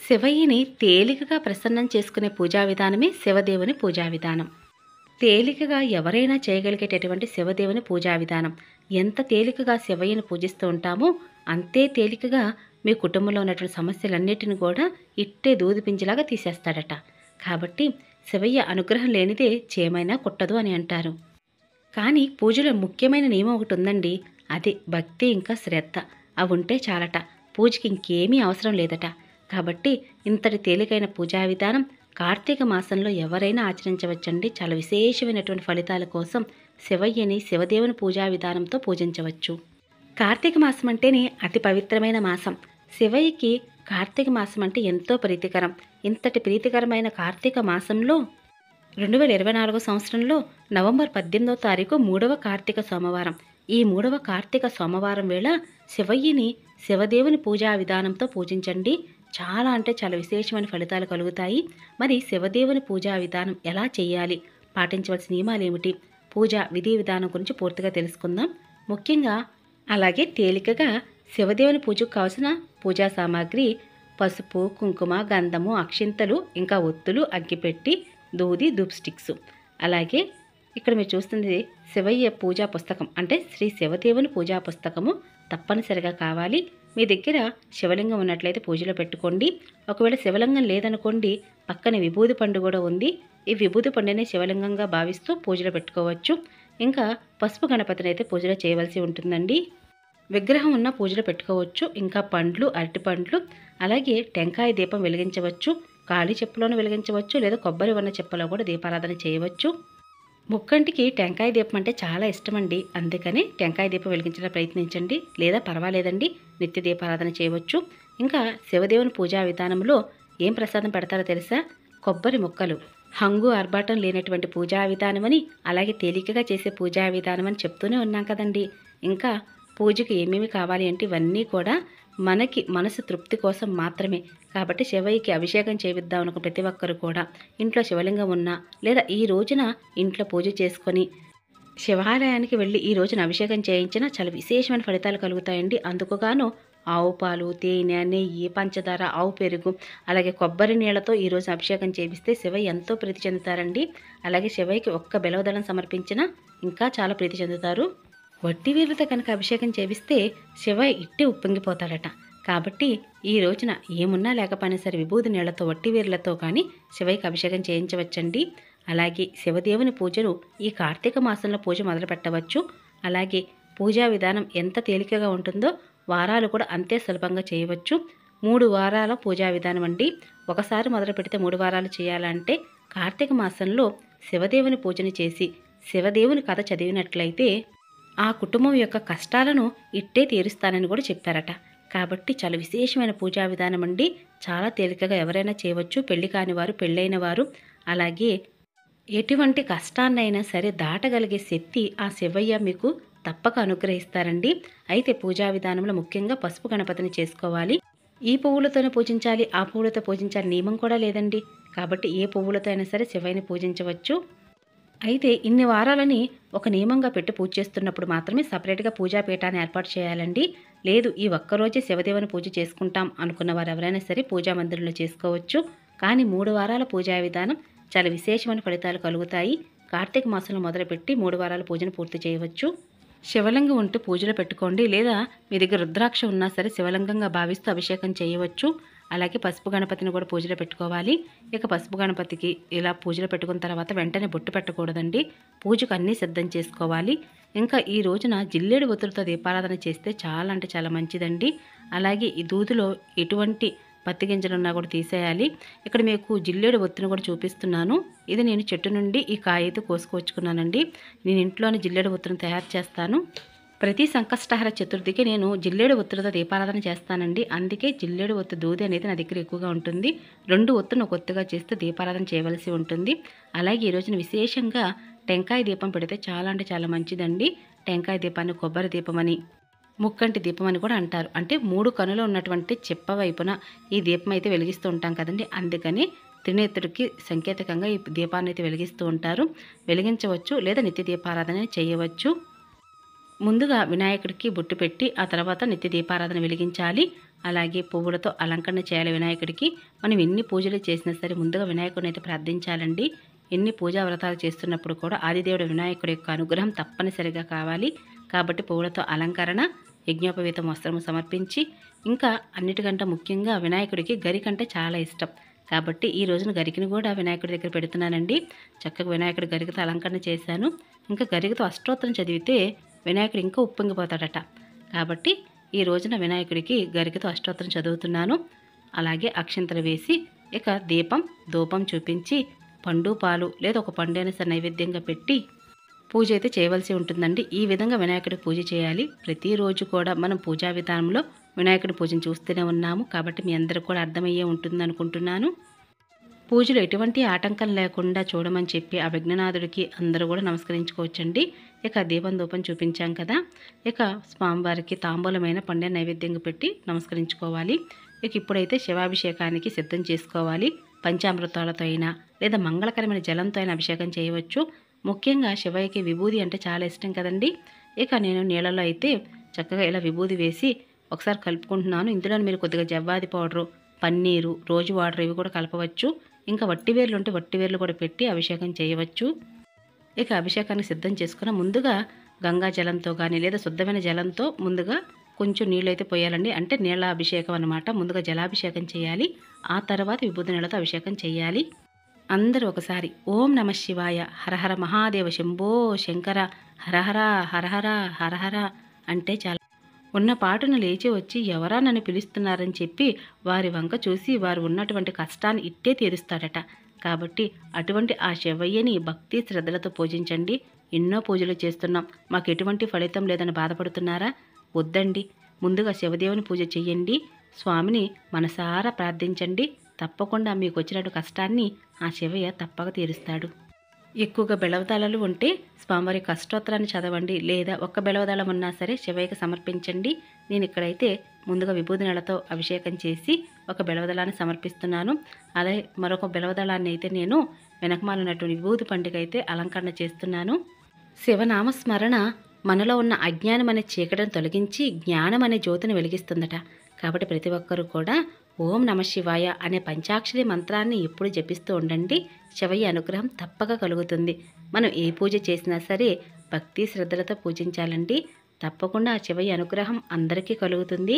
శివయ్యని తేలికగా ప్రసన్నం చేసుకునే పూజా విధానమే శివదేవుని పూజా విధానం. తేలికగా ఎవరైనా చేయగలిగేటటువంటి శివదేవుని పూజా విధానం. ఎంత తేలికగా శివయ్యని పూజిస్తూ ఉంటామో అంతే తేలికగా మీ కుటుంబంలో ఉన్నటువంటి సమస్యలన్నిటిని కూడా ఇట్టే దూదిపింజలాగా తీసేస్తాడట. కాబట్టి శివయ్య అనుగ్రహం లేనిదే చేమైనా కుట్టదు అని అంటారు. కానీ పూజలో ముఖ్యమైన నియమం ఒకటి ఉందండి. అది భక్తి ఇంకా శ్రద్ధ. అవి ఉంటే చాలట. పూజకి ఇంకేమీ అవసరం లేదట. కాబట్టి ఇంతటి తేలికైన పూజా విధానం కార్తీక మాసంలో ఎవరైనా ఆచరించవచ్చండి. చాలా విశేషమైనటువంటి ఫలితాల కోసం శివయ్యని శివదేవుని పూజా విధానంతో పూజించవచ్చు. కార్తీక మాసం అంటేనే అతి పవిత్రమైన మాసం. శివయ్యకి కార్తీక మాసం అంటే ఎంతో ప్రీతికరం. ఇంతటి ప్రీతికరమైన కార్తీక మాసంలో 2024 సంవత్సరంలో నవంబర్ 18వ తారీఖు 3వ కార్తీక సోమవారం. ఈ 3వ కార్తీక సోమవారం వేళ శివయ్యని శివదేవుని పూజా విధానంతో పూజించండి. చాలా అంటే చాలా విశేషమైన ఫలితాలు కలుగుతాయి. మరి శివదేవుని పూజా విధానం ఎలా చేయాలి, పాటించవలసిన నియమాలు ఏమిటి, పూజా విధి విధానం గురించి పూర్తిగా తెలుసుకుందాం. ముఖ్యంగా అలాగే తేలికగా శివదేవుని పూజకు కావాల్సిన పూజా సామాగ్రి పసుపు, కుంకుమ, గంధము, అక్షింతలు, ఇంకా ఒత్తులు, అగ్గిపెట్టి, దూది, ధూప్ స్టిక్స్. అలాగే ఇక్కడ మీరు చూస్తుంది శివయ్య పూజా పుస్తకం, అంటే శ్రీ శివదేవుని పూజా పుస్తకము తప్పనిసరిగా కావాలి. మీ దగ్గర శివలింగం ఉన్నట్లయితే పూజలో పెట్టుకోండి. ఒకవేళ శివలింగం లేదనుకోండి, పక్కన విభూది పండు కూడా ఉంది. ఈ విభూది పండునే శివలింగంగా భావిస్తూ పూజలో పెట్టుకోవచ్చు. ఇంకా పసుపు గణపతిని అయితే పూజలో చేయవలసి ఉంటుందండి. విగ్రహం ఉన్న పూజలో పెట్టుకోవచ్చు. ఇంకా పండ్లు, అరటి పండ్లు, అలాగే టెంకాయ దీపం వెలిగించవచ్చు. ఖాళీ చెప్పులోనూ వెలిగించవచ్చు, లేదా కొబ్బరి ఉన్న చెప్పులో కూడా దీపారాధన చేయవచ్చు. ముక్కంటికి టెంకాయ దీపం అంటే చాలా ఇష్టమండి. అందుకని టెంకాయ దీపం వెలిగించడానికి ప్రయత్నించండి. లేదా పర్వాలేదండి, నిత్య దీపారాధన చేయవచ్చు. ఇంకా శివదేవుని పూజా విధానంలో ఏం ప్రసాదం పెడతారో తెలుసా? కొబ్బరి ముక్కలు. హంగు ఆర్భాటం లేనటువంటి పూజా విధానమని, అలాగే తేలికగా చేసే పూజా విధానం అని చెప్తూనే ఉన్నాం కదండి. ఇంకా పూజకు ఏమేమి కావాలి అంటే ఇవన్నీ కూడా మనకి మనసు తృప్తి కోసం మాత్రమే. కాబట్టి శివయ్యకి అభిషేకం చేయిద్దాం అనుకున్న ప్రతి ఒక్కరు కూడా ఇంట్లో శివలింగం ఉన్నా, లేదా ఈ రోజున ఇంట్లో పూజ చేసుకొని శివాలయానికి వెళ్ళి ఈ రోజున అభిషేకం చేయించినా చాలా విశేషమైన ఫలితాలు కలుగుతాయండి. అందుకుగాను ఆవు పాలు, తేనె, నెయ్యి, పంచదార, ఆవు పెరుగు, అలాగే కొబ్బరి నీళ్లతో ఈరోజు అభిషేకం చేపిస్తే శివయ్య ఎంతో ప్రీతి చెందుతారండి. అలాగే శివయ్యకి ఒక్క బెలవదళం సమర్పించినా ఇంకా చాలా ప్రీతి చెందుతారు. వట్టి వీళ్ళతో కనుక అభిషేకం చేపిస్తే శివయ్య ఇట్టి ఉప్పొంగిపోతాడట. కాబట్టి ఈ రోజున ఏమున్నా లేకపోయినా సరే విభూది నీళ్లతో, వట్టి వీర్లతో కానీ శివయ్యకి అభిషేకం చేయించవచ్చండి. అలాగే శివదేవుని పూజను ఈ కార్తీక మాసంలో పూజ మొదలు పెట్టవచ్చు. అలాగే పూజా విధానం ఎంత తేలికగా ఉంటుందో వారాలు కూడా అంతే సులభంగా చేయవచ్చు. 3 వారాల పూజా విధానం అండి. ఒకసారి మొదలు పెడితే 3 వారాలు చేయాలంటే కార్తీక మాసంలో శివదేవుని పూజను చేసి శివదేవుని కథ చదివినట్లయితే ఆ కుటుంబం యొక్క కష్టాలను ఇట్టే తీరుస్తానని కూడా చెప్పారట. కాబట్టి చాలా విశేషమైన పూజా విధానం అండి. చాలా తేలికగా ఎవరైనా చేయవచ్చు. పెళ్లి కాని వారు, పెళ్ళైన వారు, అలాగే ఎటువంటి కష్టాన్నైనా సరే దాటగలిగే శక్తి ఆ శివయ్య మీకు తప్పక అనుగ్రహిస్తారండి. అయితే పూజా విధానంలో ముఖ్యంగా పసుపు గణపతిని చేసుకోవాలి. ఈ పువ్వులతోనే పూజించాలి, ఆ పువ్వులతో పూజించాలి నియమం కూడా లేదండి. కాబట్టి ఏ పువ్వులతో అయినా సరే శివయ్యని పూజించవచ్చు. అయితే ఇన్ని వారాలని ఒక నియమంగా పెట్టి పూజ చేస్తున్నప్పుడు మాత్రమే సపరేట్గా పూజాపీఠాన్ని ఏర్పాటు చేయాలండి. లేదు ఈ ఒక్కరోజే శివదేవుని పూజ చేసుకుంటాం అనుకున్న వారు ఎవరైనా సరే పూజా మందిరంలో చేసుకోవచ్చు. కానీ 3 వారాల పూజా విధానం చాలా విశేషమైన ఫలితాలు కలుగుతాయి. కార్తీక మాసంలో మొదలుపెట్టి 3 వారాల పూజను పూర్తి చేయవచ్చు. శివలింగం ఉంటే పూజలో పెట్టుకోండి. లేదా మీ దగ్గర రుద్రాక్ష ఉన్నా సరే శివలింగంగా భావిస్తూ అభిషేకం చేయవచ్చు. అలాగే పసుపు గణపతిని కూడా పూజలో పెట్టుకోవాలి. ఇక పసుపు గణపతికి ఇలా పూజలో పెట్టుకున్న తర్వాత వెంటనే బొట్టు పెట్టకూడదండి. పూజకు అన్నీ సిద్ధం చేసుకోవాలి. ఇంకా ఈ రోజున జిల్లేడు ఒత్తులతో దీపారాధన చేస్తే చాలా అంటే చాలా మంచిదండి. అలాగే ఈ దూదిలో ఎటువంటి పత్తి గింజలు ఉన్నా కూడా తీసేయాలి. ఇక్కడ మీకు జిల్లేడు ఒత్తును కూడా చూపిస్తున్నాను. ఇది నేను చెట్టు నుండి ఈ కాయ అయితే కోసుకొచ్చుకున్నానండి. నేను ఇంట్లోనే జిల్లేడు ఒత్తును తయారు చేస్తాను. ప్రతి సంకష్టహర చతుర్థికి నేను జిల్లేడు ఒత్తులతో దీపారాధన చేస్తానండి. అందుకే జిల్లేడు ఒత్తు దూది అనేది నా దగ్గర ఎక్కువగా ఉంటుంది. 2 ఒత్తును ఒక ఒత్తుగా చేస్తే దీపారాధన చేయవలసి ఉంటుంది. అలాగే ఈ రోజున విశేషంగా టెంకాయ దీపం పెడితే చాలా అంటే చాలా మంచిదండి. టెంకాయ దీపాన్ని కొబ్బరి దీపం అని, ముక్కంటి దీపం అని కూడా అంటారు. అంటే 3 కనులు ఉన్నటువంటి చెప్ప వైపున ఈ దీపం అయితే వెలిగిస్తూ ఉంటాం కదండి. అందుకని త్రినేత్రుడికి సంకేతకంగా ఈ దీపాన్ని అయితే వెలిగిస్తూ ఉంటారు. వెలిగించవచ్చు, లేదా నిత్య దీపారాధన చేయవచ్చు. ముందుగా వినాయకుడికి బొట్టు పెట్టి ఆ తర్వాత నిత్య దీపారాధన వెలిగించాలి. అలాగే పువ్వులతో అలంకరణ చేయాలి వినాయకుడికి. మనం ఎన్ని పూజలు చేసినా సరే ముందుగా వినాయకుడిని అయితే ప్రార్థించాలండి. ఎన్ని పూజా వ్రతాలు చేస్తున్నప్పుడు కూడా ఆదిదేవుడు వినాయకుడి యొక్క అనుగ్రహం తప్పనిసరిగా కావాలి. కాబట్టి పువ్వులతో అలంకరణ, యజ్ఞోపవీతం వస్త్రము సమర్పించి, ఇంకా అన్నిటికంటే ముఖ్యంగా వినాయకుడికి గరికంటే చాలా ఇష్టం. కాబట్టి ఈ రోజున గరికని కూడా వినాయకుడి దగ్గర పెడుతున్నానండి. చక్కగా వినాయకుడి గరికతో అలంకరణ చేశాను. ఇంకా గరికతో అష్టోత్తరం చదివితే వినాయకుడు ఇంకా ఉప్పొంగిపోతాడట. కాబట్టి ఈ రోజున వినాయకుడికి గరికతో అష్టోత్తరం చదువుతున్నాను. అలాగే అక్షింతలు వేసి ఇక దీపం ధూపం చూపించి పండు పాలు లేదా ఒక పండైనా సరే నైవేద్యంగా పెట్టి పూజ అయితే చేయవలసి ఉంటుందండి. ఈ విధంగా వినాయకుడి పూజ చేయాలి. ప్రతిరోజు కూడా మనం పూజా విధానంలో వినాయకుడి పూజను చూస్తూనే ఉన్నాము. కాబట్టి మీ అందరికీ కూడా అర్థమయ్యే ఉంటుంది అనుకుంటున్నాను. పూజలు ఎటువంటి ఆటంకం లేకుండా చూడమని చెప్పి ఆ విఘ్ననాథుడికి అందరూ కూడా నమస్కరించుకోవచ్చండి. ఇక దీపం ధూపం చూపించాం కదా, ఇక స్వామివారికి తాంబూలమైన పండే నైవేద్యంగా పెట్టి నమస్కరించుకోవాలి. ఇక ఇప్పుడైతే శివాభిషేకానికి సిద్ధం చేసుకోవాలి. పంచామృతాలతో అయినా లేదా మంగళకరమైన జలంతో అయినా అభిషేకం చేయవచ్చు. ముఖ్యంగా శివయ్యకి విభూది అంటే చాలా ఇష్టం కదండి. ఇక నేను నీళ్ళలో అయితే చక్కగా ఇలా విభూది వేసి ఒకసారి కలుపుకుంటున్నాను. ఇందులో మీరు కొద్దిగా జవ్వాది పౌడరు, పన్నీరు, రోజు వాటర్ ఇవి కూడా కలపవచ్చు. ఇంకా వట్టివేర్లు ఉంటే వట్టివేర్లు కూడా పెట్టి అభిషేకం చేయవచ్చు. ఇక అభిషేకానికి సిద్ధం చేసుకున్న ముందుగా గంగా జలంతో కానీ లేదా శుద్ధమైన జలంతో ముందుగా కొంచెం నీళ్ళు అయితే పోయాలండి. అంటే నీళ్ళ అభిషేకం అనమాట. ముందుగా జలాభిషేకం చేయాలి. ఆ తర్వాత విభూతి నీళ్ళతో అభిషేకం చేయాలి. అందరూ ఒకసారి ఓం నమ శివాయ, హరహర మహాదేవ, శంభో శంకర, హరహర హరహర హరహర అంటే చాలా ఉన్న పాటును లేచి వచ్చి ఎవరా నన్ను పిలుస్తున్నారని చెప్పి వారి వంక చూసి వారు ఉన్నటువంటి కష్టాన్ని ఇట్టే తీరుస్తాడట. కాబట్టి అటువంటి ఆ శివయ్యని భక్తి శ్రద్ధలతో పూజించండి. ఎన్నో పూజలు చేస్తున్నాం, మాకు ఎటువంటి ఫలితం లేదని బాధపడుతున్నారా? వద్దండి, ముందుగా శివదేవుని పూజ చెయ్యండి. స్వామిని మనసారా ప్రార్థించండి. తప్పకుండా మీకు వచ్చినట్టు కష్టాన్ని ఆ శివయ్య తప్పక తీరుస్తాడు. ఎక్కువగా బెళవదళాలు ఉంటే స్వామివారి అష్టోత్తరాన్ని చదవండి. లేదా ఒక్క బెళవదళం ఉన్నా సరే శివయ్యకి సమర్పించండి. నేను ఇక్కడైతే ముందుగా విభూది నీళ్ళతో అభిషేకం చేసి ఒక బెళవదళాన్ని సమర్పిస్తున్నాను. అలాగే మరొక బెళవదళాన్ని అయితే నేను వెనకమాల ఉన్నటువంటి విభూది పండుగ అయితే అలంకరణ చేస్తున్నాను. శివనామస్మరణ మనలో ఉన్న అజ్ఞానం అనే చీకటిని తొలగించి జ్ఞానం అనే జ్యోతిని వెలిగిస్తుందట. కాబట్టి ప్రతి ఒక్కరూ కూడా ఓం నమ శివాయ అనే పంచాక్షరి మంత్రాన్ని ఎప్పుడు జపిస్తూ ఉండండి. శివయ్య అనుగ్రహం తప్పక కలుగుతుంది. మనం ఏ పూజ చేసినా సరే భక్తి శ్రద్ధలతో పూజించాలండి. తప్పకుండా ఆ శివయ్య అనుగ్రహం అందరికీ కలుగుతుంది.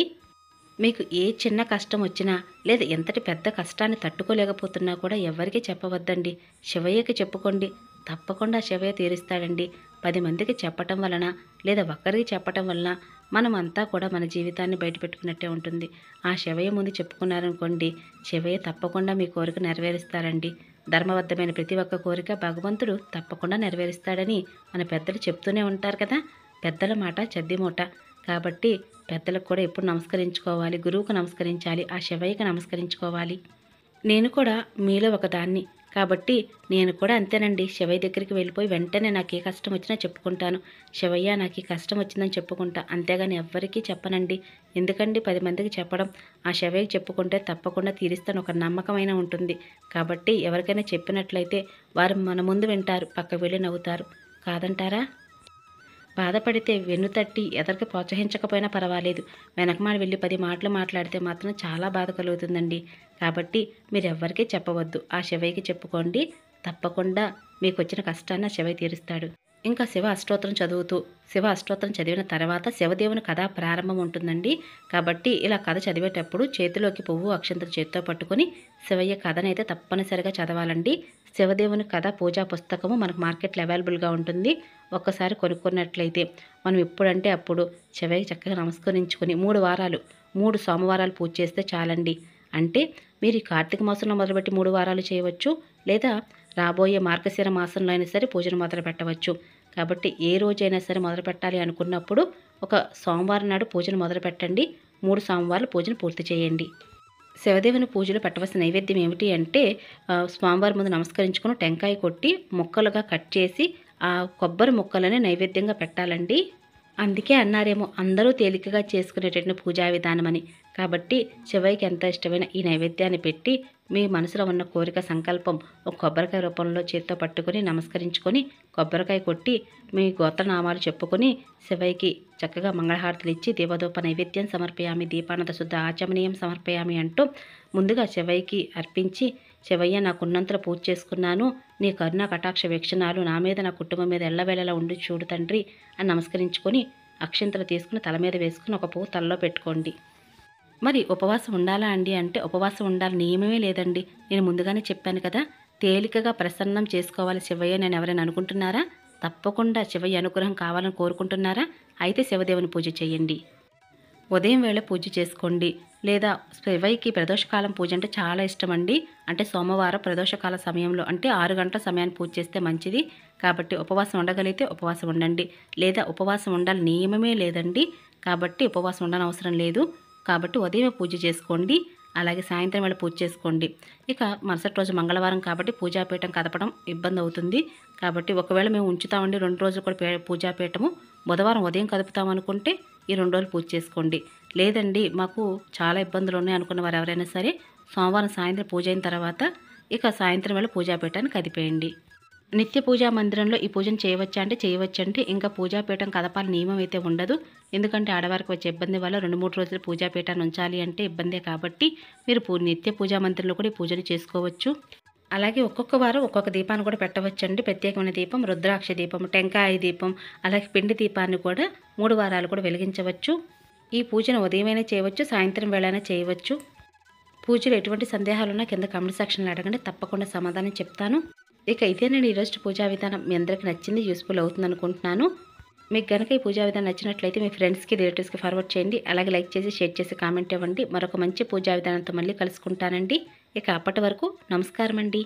మీకు ఏ చిన్న కష్టం వచ్చినా లేదా ఎంతటి పెద్ద కష్టాన్ని తట్టుకోలేకపోతున్నా కూడా ఎవరికీ చెప్పవద్దండి. శివయ్యకి చెప్పుకోండి. తప్పకుండా శివయ్య తీరుస్తాడండి. 10 మందికి చెప్పటం వలన లేదా ఒక్కరికి చెప్పటం వలన మనం అంతా కూడా మన జీవితాన్ని బయటపెట్టుకున్నట్టే ఉంటుంది. ఆ శివయ్య ముందు చెప్పుకున్నారనుకోండి, శివయ్య తప్పకుండా మీ కోరిక నెరవేరుస్తారండి. ధర్మబద్ధమైన ప్రతి ఒక్క కోరిక భగవంతుడు తప్పకుండా నెరవేరుస్తాడని మన పెద్దలు చెప్తూనే ఉంటారు కదా. పెద్దల మాట చద్దిమూట. కాబట్టి పెద్దలకు కూడా ఎప్పుడు నమస్కరించుకోవాలి, గురువుకు నమస్కరించాలి, ఆ శివయ్యకి నమస్కరించుకోవాలి. నేను కూడా మీలో ఒకదాన్ని కాబట్టి నేను కూడా అంతేనండి. శివయ్య దగ్గరికి వెళ్ళిపోయి వెంటనే నాకు ఏ కష్టం వచ్చినా చెప్పుకుంటాను. శివయ్య నాకు ఈ కష్టం వచ్చిందని చెప్పుకుంటా. అంతేగాని ఎవ్వరికీ చెప్పనండి. ఎందుకండి 10 మందికి చెప్పడం? ఆ శివయ్యకి చెప్పుకుంటే తప్పకుండా తీరుస్తాను ఒక నమ్మకమైన ఉంటుంది. కాబట్టి ఎవరికైనా చెప్పినట్లయితే వారు మన ముందు వింటారు, పక్కకు వెళ్ళి నవ్వుతారు. కాదంటారా? బాధపడితే వెన్నుతట్టి ఎదరికి ప్రోత్సహించకపోయినా పర్వాలేదు. వెనకమాడి వెళ్ళి 10 మాటలు మాట్లాడితే మాత్రం చాలా బాధ కలుగుతుందండి. కాబట్టి మీరెవ్వరికీ చెప్పవద్దు. ఆ శివయ్యకి చెప్పుకోండి. తప్పకుండా మీకు వచ్చిన కష్టాన్ని ఆ శివయ్య తీరుస్తాడు. ఇంకా శివ అష్టోత్తరం చదువుతూ శివ అష్టోత్తరం చదివిన తర్వాత శివదేవుని కథ ప్రారంభం ఉంటుందండి. కాబట్టి ఇలా కథ చదివేటప్పుడు చేతిలోకి పువ్వు అక్షంతలు చేతితో పట్టుకొని శివయ్య కథనైతే తప్పనిసరిగా చదవాలండి. శివదేవుని కథ పూజా పుస్తకము మనకు మార్కెట్లో అవైలబుల్గా ఉంటుంది. ఒక్కసారి కొనుక్కున్నట్లయితే మనం ఎప్పుడంటే అప్పుడు శివయ్య చక్కగా నమస్కరించుకొని 3 సోమవారాలు పూజ చేస్తే చాలండి. అంటే మీరు ఈ కార్తీక మాసంలో మొదలుపెట్టి 3 వారాలు చేయవచ్చు, లేదా రాబోయే మార్గశిర మాసంలో అయినా సరే పూజను మొదలు పెట్టవచ్చు. కాబట్టి ఏ రోజైనా సరే మొదలు పెట్టాలి అనుకున్నప్పుడు ఒక సోమవారం నాడు పూజను మొదలు పెట్టండి. 3 సోమవారాలు పూజను పూర్తి చేయండి. శివదేవుని పూజలో పెట్టవలసిన నైవేద్యం ఏమిటి అంటే స్వామివారి ముందు నమస్కరించుకొని టెంకాయ కొట్టి ముక్కలుగా కట్ చేసి ఆ కొబ్బరి ముక్కలని నైవేద్యంగా పెట్టాలండి. అందుకే అన్నారేమో అందరూ తేలికగా చేసుకునేటటువంటి పూజా విధానమని. కాబట్టి శివయ్యకి ఎంత ఇష్టమైన ఈ నైవేద్యాన్ని పెట్టి మీ మనసులో ఉన్న కోరిక సంకల్పం ఒక కొబ్బరికాయ రూపంలో చేత్తో పట్టుకొని నమస్కరించుకొని కొబ్బరికాయ కొట్టి మీ గోత్రనామాలు చెప్పుకొని శివయ్యకి చక్కగా మంగళహారతులు ఇచ్చి దేవదూప నైవేద్యం సమర్పయామి, దీపానంద శుద్ధ ఆచమనీయం సమర్పయామి అంటూ ముందుగా శివయ్యకి అర్పించి, శివయ్య నాకున్నంతలో పూజ చేసుకున్నాను, నీ కరుణా కటాక్ష వీక్షణాలు నా మీద నా కుటుంబం మీద ఎల్లవేళలా ఉండి చూడు తండ్రి అని నమస్కరించుకొని అక్షింతలు తీసుకుని తల మీద వేసుకుని ఒక పువ్వు తలలో పెట్టుకోండి. మరి ఉపవాసం ఉండాలా అండి అంటే ఉపవాసం ఉండాలి నియమమే లేదండి. నేను ముందుగానే చెప్పాను కదా, తేలికగా ప్రసన్నం చేసుకోవాలి శివయ్య నేను ఎవరైనా అనుకుంటున్నారా? తప్పకుండా శివయ్య అనుగ్రహం కావాలని కోరుకుంటున్నారా? అయితే శివదేవుని పూజ చేయండి. ఉదయం వేళ పూజ చేసుకోండి. లేదా శివయ్యకి ప్రదోషకాలం పూజ అంటే చాలా ఇష్టం అండి. అంటే సోమవారం ప్రదోషకాల సమయంలో అంటే 6 గంటల సమయాన్ని పూజ చేస్తే మంచిది. కాబట్టి ఉపవాసం ఉండగలిగితే ఉపవాసం ఉండండి. లేదా ఉపవాసం ఉండాలి నియమమే లేదండి. కాబట్టి ఉపవాసం ఉండనవసరం లేదు. కాబట్టి ఉదయం పూజ చేసుకోండి. అలాగే సాయంత్రం వేళ పూజ చేసుకోండి. ఇక మరుసటి రోజు మంగళవారం కాబట్టి పూజాపీఠం కదపడం ఇబ్బంది అవుతుంది. కాబట్టి ఒకవేళ మేము ఉంచుతామండి 2 రోజులు కూడా పూజాపీఠము బుధవారం ఉదయం కదుపుతామనుకుంటే ఈ 2 రోజులు పూజ చేసుకోండి. లేదండి మాకు చాలా ఇబ్బందులు ఉన్నాయి అనుకున్న వారు ఎవరైనా సరే సోమవారం సాయంత్రం పూజ అయిన తర్వాత ఇక సాయంత్రం వేళ పూజాపీఠాన్ని కదిపేయండి. నిత్య పూజా మందిరంలో ఈ పూజను చేయవచ్చా అంటే చేయవచ్చండి. ఇంకా పూజాపీఠం కదపాలి నియమం అయితే ఉండదు. ఎందుకంటే ఆడవారికి వచ్చే ఇబ్బంది వల్ల 2-3 రోజులు పూజాపీఠాన్ని ఉంచాలి అంటే ఇబ్బందే. కాబట్టి మీరు నిత్య పూజా మందిరంలో కూడా ఈ పూజలు చేసుకోవచ్చు. అలాగే ఒక్కొక్క వారం ఒక్కొక్క దీపాన్ని కూడా పెట్టవచ్చండి. ప్రత్యేకమైన దీపం, రుద్రాక్ష దీపం, టెంకాయ దీపం, అలాగే పిండి దీపాన్ని కూడా 3 వారాలు కూడా వెలిగించవచ్చు. ఈ పూజను ఉదయమైనా చేయవచ్చు, సాయంత్రం వేళైనా చేయవచ్చు. పూజలు ఎటువంటి సందేహాలున్నా కింద కామెంట్ సెక్షన్లో అడగండి, తప్పకుండా సమాధానం చెప్తాను. ఇక ఇదేనండి ఈరోజు పూజా విధానం. మీ అందరికీ నచ్చింది, యూస్ఫుల్ అవుతుంది అనుకుంటున్నాను. మీకు కనుక ఈ పూజా విధానం నచ్చినట్లయితే మీ ఫ్రెండ్స్కి రిలేటివ్స్కి ఫార్వర్డ్ చేయండి. అలాగే లైక్ చేసి షేర్ చేసి కామెంట్ ఇవ్వండి. మరొక మంచి పూజా విధానంతో మళ్ళీ కలుసుకుంటానండి. ఇక అప్పటి వరకు నమస్కారం అండి.